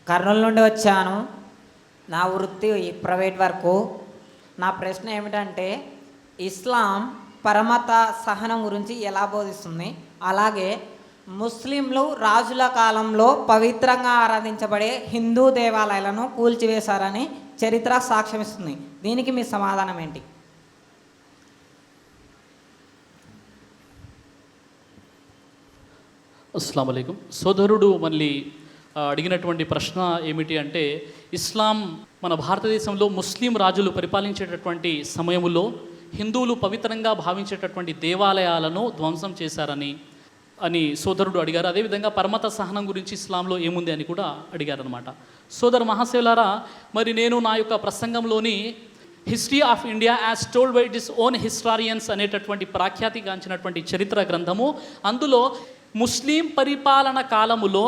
కర్నూలు నుండి వచ్చాను. నా వృత్తి ప్రైవేట్ వర్కు. నా ప్రశ్న ఏమిటంటే, ఇస్లాం పరమత సహనం గురించి ఎలా బోధిస్తుంది? అలాగే ముస్లింలు రాజుల కాలంలో పవిత్రంగా ఆరాధించబడే హిందూ దేవాలయాలను కూల్చివేశారని చరిత్ర సాక్ష్యమిస్తుంది. దీనికి మీ సమాధానం ఏంటి? అస్సలాము అలైకుం. సోదరుడు మళ్ళీ అడిగినటువంటి ప్రశ్న ఏమిటి అంటే, ఇస్లాం మన భారతదేశంలో ముస్లిం రాజులు పరిపాలించేటటువంటి సమయంలో హిందువులు పవిత్రంగా భావించేటటువంటి దేవాలయాలను ధ్వంసం చేశారని సోదరుడు అడిగారు. అదేవిధంగా పరమత సహనం గురించి ఇస్లాంలో ఏముంది అని కూడా అడిగారనమాట. సోదరు మహాశివులారా, మరి నేను నా యొక్క ప్రసంగంలోని history of India as told by its own historians అనేటటువంటి ప్రాఖ్యాతిగాంచినటువంటి చరిత్ర గ్రంథము, అందులో ముస్లిం పరిపాలన కాలములో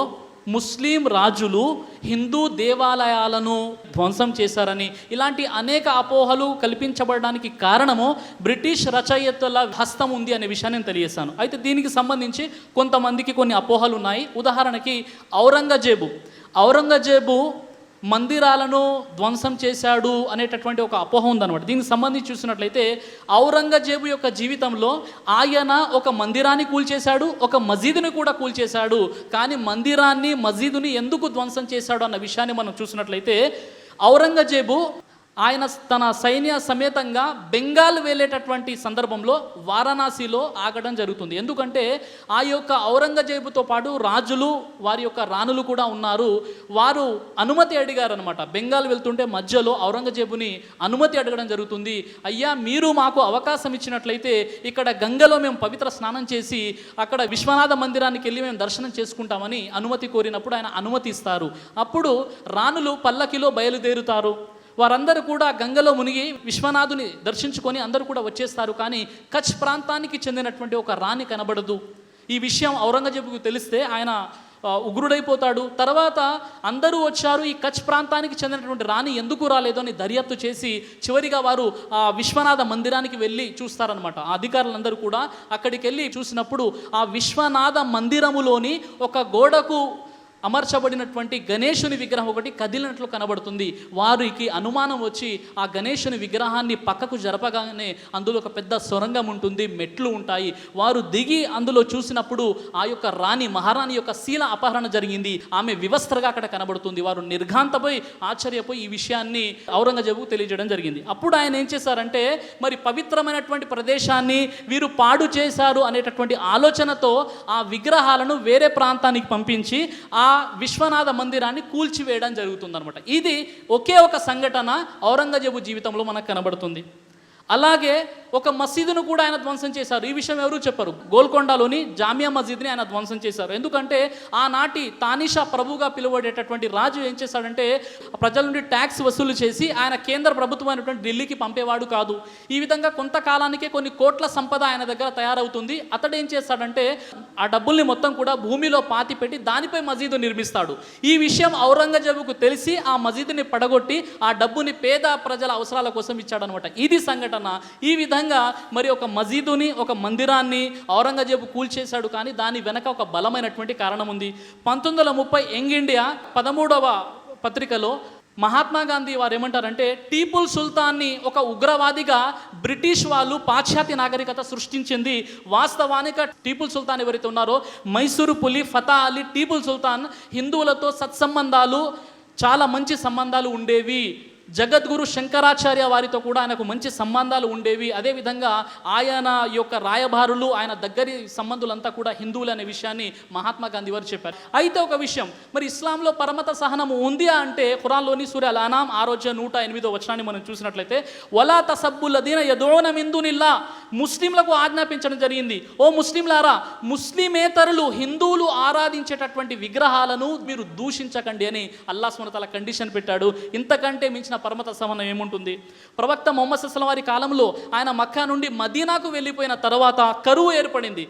ముస్లిం రాజులు హిందూ దేవాలయాలను ధ్వంసం చేశారని, ఇలాంటి అనేక అపోహలు కల్పించబడడానికి కారణము బ్రిటిష్ రచయితల హస్తం ఉంది అనే విషయాన్ని నేను తెలియజేశాను. అయితే దీనికి సంబంధించి కొంతమందికి కొన్ని అపోహలు ఉన్నాయి. ఉదాహరణకి ఔరంగజేబు మందిరాలను ధ్వంసం చేశాడు అనేటటువంటి ఒక అపోహ ఉందన్నమాట. దీనికి సంబంధించి చూసినట్లయితే ఔరంగజేబు యొక్క జీవితంలో ఆయన ఒక మందిరాన్ని కూల్చేశాడు, ఒక మసీదుని కూడా కూల్చేశాడు. కానీ మందిరాన్ని మసీదుని ఎందుకు ధ్వంసం చేశాడు అన్న విషయాన్ని మనం చూసినట్లయితే, ఔరంగజేబు ఆయన తన సైన్య సమేతంగా బెంగాల్ వెళ్ళేటటువంటి సందర్భంలో వారణాసిలో ఆగడం జరుగుతుంది. ఎందుకంటే ఆ యొక్క ఔరంగజేబుతో పాటు రాజులు, వారి యొక్క రాణులు కూడా ఉన్నారు. వారు అనుమతి అడిగారు అనమాట. బెంగాల్ వెళ్తుంటే మధ్యలో ఔరంగజేబుని అనుమతి అడగడం జరుగుతుంది. అయ్యా, మీరు మాకు అవకాశం ఇచ్చినట్లయితే ఇక్కడ గంగలో మేము పవిత్ర స్నానం చేసి అక్కడ విశ్వనాథ మందిరానికి వెళ్ళి మేము దర్శనం చేసుకుంటామని అనుమతి కోరినప్పుడు ఆయన అనుమతి ఇస్తారు. అప్పుడు రాణులు పల్లకిలో బయలుదేరుతారు. వారందరూ కూడా గంగలో మునిగి విశ్వనాథుని దర్శించుకొని అందరూ కూడా వచ్చేస్తారు. కానీ కచ్ ప్రాంతానికి చెందినటువంటి ఒక రాణి కనబడదు. ఈ విషయం ఔరంగజేబుకు తెలిస్తే ఆయన ఉగ్రుడైపోతాడు. తర్వాత అందరూ వచ్చారు, ఈ కచ్ ప్రాంతానికి చెందినటువంటి రాణి ఎందుకు రాలేదు అని దర్యాప్తు చేసి చివరిగా వారు ఆ విశ్వనాథ మందిరానికి వెళ్ళి చూస్తారనమాట. ఆ అధికారులందరూ కూడా అక్కడికి వెళ్ళి చూసినప్పుడు ఆ విశ్వనాథ మందిరములోని ఒక గోడకు అమర్చబడినటువంటి గణేశుని విగ్రహం ఒకటి కదిలినట్లు కనబడుతుంది. వారికి అనుమానం వచ్చి ఆ గణేశుని విగ్రహాన్ని పక్కకు జరపగానే అందులో ఒక పెద్ద సొరంగం ఉంటుంది, మెట్లు ఉంటాయి. వారు దిగి అందులో చూసినప్పుడు ఆ యొక్క మహారాణి యొక్క శీల అపహరణ జరిగింది. ఆమె వివస్త్రగా అక్కడ కనబడుతుంది. వారు నిర్ఘాంతపోయి ఆశ్చర్యపోయి ఈ విషయాన్ని ఔరంగజేబుకు తెలియజేయడం జరిగింది. అప్పుడు ఆయన ఏం చేశారంటే, మరి పవిత్రమైనటువంటి ప్రదేశాన్ని వీరు పాడు చేశారు అనేటటువంటి ఆలోచనతో ఆ విగ్రహాలను వేరే ప్రాంతానికి పంపించి ఆ విశ్వనాథ మందిరాన్ని కూల్చివేయడం జరుగుతుందన్నమాట. ఇది ఒకే ఒక సంఘటన ఔరంగజేబు జీవితంలో మనకు కనబడుతుంది. అలాగే ఒక మసీదును కూడా ఆయన ధ్వంసం చేశారు. ఈ విషయం ఎవరు చెప్పరు. గోల్కొండలోని జామియా మసీద్ని ఆయన ధ్వంసం చేశారు. ఎందుకంటే ఆనాటి తానిషా ప్రభుగా పిలువడేటటువంటి రాజు ఏం చేశాడంటే, ప్రజల నుండి ట్యాక్స్ వసూలు చేసి ఆయన కేంద్ర ప్రభుత్వమైనటువంటి ఢిల్లీకి పంపేవాడు కాదు. ఈ విధంగా కొంతకాలానికే కొన్ని కోట్ల సంపద ఆయన దగ్గర తయారవుతుంది. అతడు ఏం చేస్తాడంటే, ఆ డబ్బుల్ని మొత్తం కూడా భూమిలో పాతి పెట్టి దానిపై మసీదు నిర్మిస్తాడు. ఈ విషయం ఔరంగజేబుకు తెలిసి ఆ మసీదుని పడగొట్టి ఆ డబ్బుని పేద ప్రజల అవసరాల కోసం ఇచ్చాడనమాట. ఇది సంఘటన. ఈ విధంగా మరి ఒక మసీదుని, ఒక మందిరాన్ని ఔరంగజేబు కూల్చేశాడు. కానీ దాని వెనక ఒక బలమైనటువంటి కారణం ఉంది. 1930 యంగ్ ఇండియా 13వ పత్రికలో మహాత్మా గాంధీ వారు ఏమంటారంటే, టీపుల్ సుల్తాన్ని ఒక ఉగ్రవాదిగా బ్రిటిష్ వాళ్ళు పాశ్చాత్య నాగరికత సృష్టించింది. వాస్తవానికి టీపుల్ సుల్తాన్ ఎవరైతే ఉన్నారో, మైసూరు పులి ఫతా అలీ టీపుల్ సుల్తాన్ హిందువులతో సత్సంబంధాలు, చాలా మంచి సంబంధాలు ఉండేవి. జగద్గురు శంకరాచార్య వారితో కూడా ఆయనకు మంచి సంబంధాలు ఉండేవి. అదేవిధంగా ఆయన యొక్క రాయబారులు, ఆయన దగ్గరి సంబంధులంతా కూడా హిందువులు అనే విషయాన్ని మహాత్మా గాంధీ వారు చెప్పారు. అయితే ఒక విషయం, మరి ఇస్లాంలో పరమత సహనము ఉంది అంటే, ఖురాన్లోని సూరా అల్ అనామ్ 108వ వచనాన్ని మనం చూసినట్లయితే, వలా తసబ్బుల్లదీన యదూన మిన్ దునిల్లా, ముస్లింలకు ఆజ్ఞాపించడం జరిగింది. ఓ ముస్లింలారా, ముస్లిమేతరులు హిందువులు ఆరాధించేటటువంటి విగ్రహాలను మీరు దూషించకండి అని అల్లాహ్ సుబ్హానహు వ తఆలా కండిషన్ పెట్టాడు. ఇంతకంటే మించిన పరమత సహనం ఏముంటుంది? ప్రవక్త ముహమ్మద్ సల్లల్లాహు అలైహి వసల్లం వారి కాలంలో ఆయన మక్కా నుండి మదీనాకు వెళ్ళిపోయిన తర్వాత కరువు ఏర్పడింది.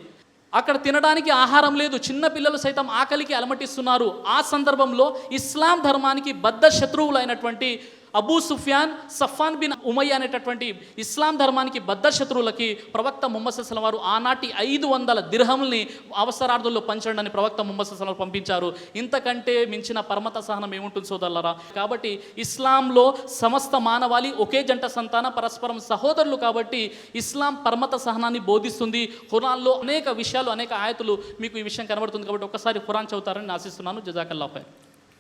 అక్కడ తినడానికి ఆహారం లేదు, చిన్న పిల్లలు సైతం ఆకలికి అలమటిస్తున్నారు. ఆ సందర్భంలో ఇస్లాం ధర్మానికి బద్ధ శత్రువులైనటువంటి అబూ సుఫియాన్, సఫాన్ బిన్ ఉమయ్య అనేటటువంటి ఇస్లాం ధర్మానికి బద్ధ శత్రువులకి ప్రవక్త ముహమ్మద్ సల్లల్లాహు అలైహి వసల్లం వారు ఆనాటి 500 దిర్హముల్ని అవసరార్థుల్లో పంచండి అని ప్రవక్త ముహమ్మద్ సల్లల్లాహు అలైహి వసల్లం పంపించారు. ఇంతకంటే మించిన పరమత సహనం ఏముంటుంది సోదరులారా? కాబట్టి ఇస్లాంలో సమస్త మానవాళి ఒకే జంట సంతాన పరస్పరం సహోదరులు. కాబట్టి ఇస్లాం పరమత సహనాన్ని బోధిస్తుంది. ఖురాన్లో అనేక విషయాలు, అనేక ఆయతులు మీకు ఈ విషయం కనబడుతుంది. కాబట్టి ఒకసారి ఖురాన్ చదువుతారని ఆశిస్తున్నాను. జజాకల్లాహ్ ఖైర్.